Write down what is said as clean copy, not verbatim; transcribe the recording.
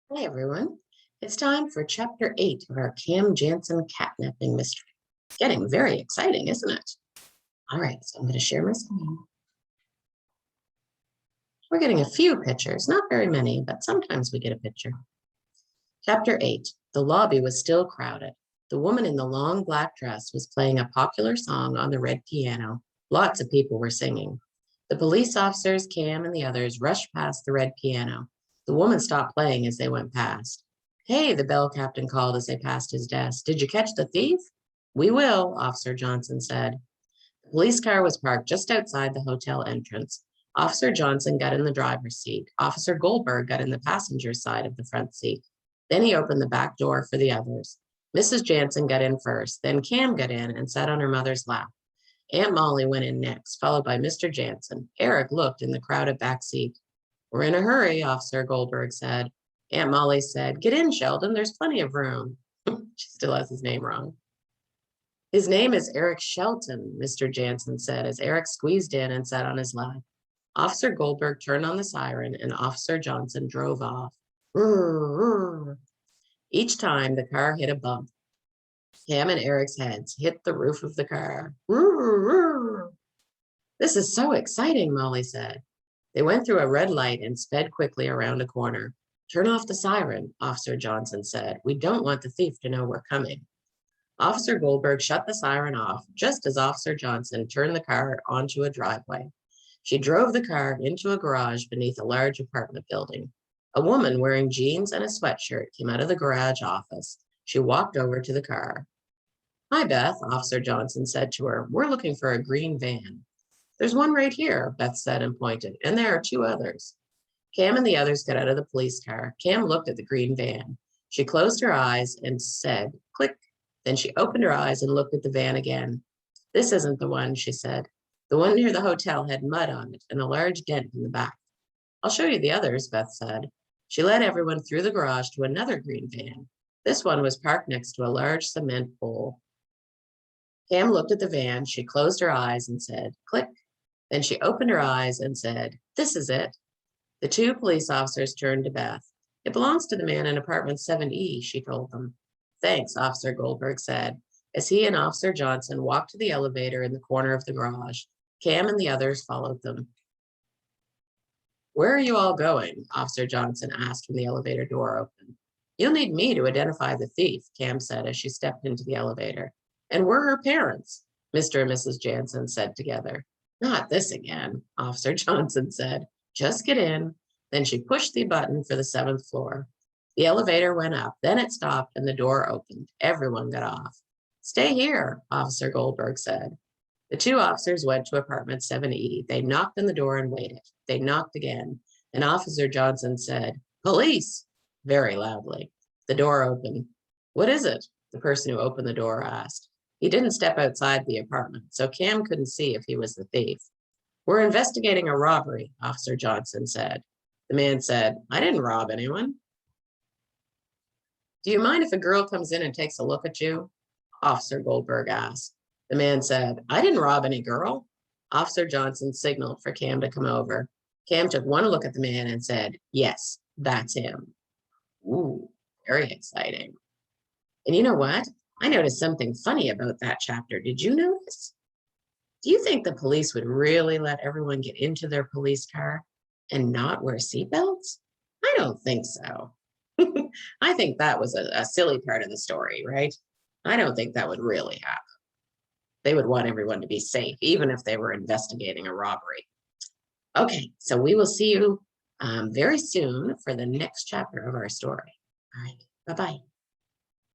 Hi, everyone. It's time for Chapter 8 of our Jansen catnapping mystery. Getting very exciting, isn't it? All right, so I'm going to share my screen. We're getting a few pictures, not very many, but sometimes we get a picture. Chapter 8. The lobby was still crowded. The woman in the long black dress was playing a popular song on the red piano. Lots of people were singing. The police officers, Cam, and the others rushed past the red piano. The woman stopped playing as they went past. Hey, the bell captain called as they passed his desk. Did you catch the thief? We will, Officer Jansen said. The police car was parked just outside the hotel entrance. Officer Jansen got in the driver's seat. Officer Goldberg got in the passenger side of the front seat. Then he opened the back door for the others. Mrs. Jansen got in first. Then Cam got in and sat on her mother's lap. Aunt Molly went in next, followed by Mr. Jansen. Eric looked in the crowded back seat. We're in a hurry, Officer Goldberg said. Aunt Molly said, Get in, Sheldon. There's plenty of room. She still has his name wrong. His name is Eric Shelton, Mr. Jansen said as Eric squeezed in and sat on his lap. Officer Goldberg turned on the siren and Officer Jansen drove off. Each time the car hit a bump, Cam and Eric's heads hit the roof of the car. This is so exciting, Molly said. They went through a red light and sped quickly around a corner. Turn off the siren, Officer Jansen said. We don't want the thief to know we're coming. Officer Goldberg shut the siren off just as Officer Jansen turned the car onto a driveway. She drove the car into a garage beneath a large apartment building. A woman wearing jeans and a sweatshirt came out of the garage office. She walked over to the car. Hi, Beth, Officer Jansen said to her. We're looking for a green van. There's one right here, Beth said and pointed, and there are two others. Cam and the others got out of the police car. Cam looked at the green van. She closed her eyes and said, click. Then she opened her eyes and looked at the van again. This isn't the one, she said. The one near the hotel had mud on it and a large dent in the back. I'll show you the others, Beth said. She led everyone through the garage to another green van. This one was parked next to a large cement pole. Cam looked at the van. She closed her eyes and said, click. Then she opened her eyes and said, This is it. The two police officers turned to Beth. It belongs to the man in apartment 7E, she told them. Thanks, Officer Goldberg said, as he and Officer Jansen walked to the elevator in the corner of the garage. Cam and the others followed them. Where are you all going? Officer Jansen asked when the elevator door opened. You'll need me to identify the thief, Cam said as she stepped into the elevator. And we're her parents, Mr. and Mrs. Jansen said together. Not this again, Officer Jansen said. Just get in. Then she pushed the button for the 7th floor. The elevator went up, then it stopped and the door opened. Everyone got off. Stay here, Officer Goldberg said. The two officers went to apartment 7E. They knocked on the door and waited. They knocked again, and Officer Jansen said, Police, very loudly. The door opened. What is it? The person who opened the door asked. He didn't step outside the apartment, so Cam couldn't see if he was the thief. We're investigating a robbery, Officer Jansen said. The man said, I didn't rob anyone. Do you mind if a girl comes in and takes a look at you? Officer Goldberg asked. The man said, I didn't rob any girl. Officer Jansen signaled for Cam to come over. Cam took one look at the man and said, Yes, that's him. Ooh, very exciting. And you know what? I noticed something funny about that chapter. Did you notice? Do you think the police would really let everyone get into their police car and not wear seatbelts? I don't think so. I think that was a silly part of the story, right? I don't think that would really happen. They would want everyone to be safe, even if they were investigating a robbery. Okay, so we will see you very soon for the next chapter of our story. All right, bye-bye.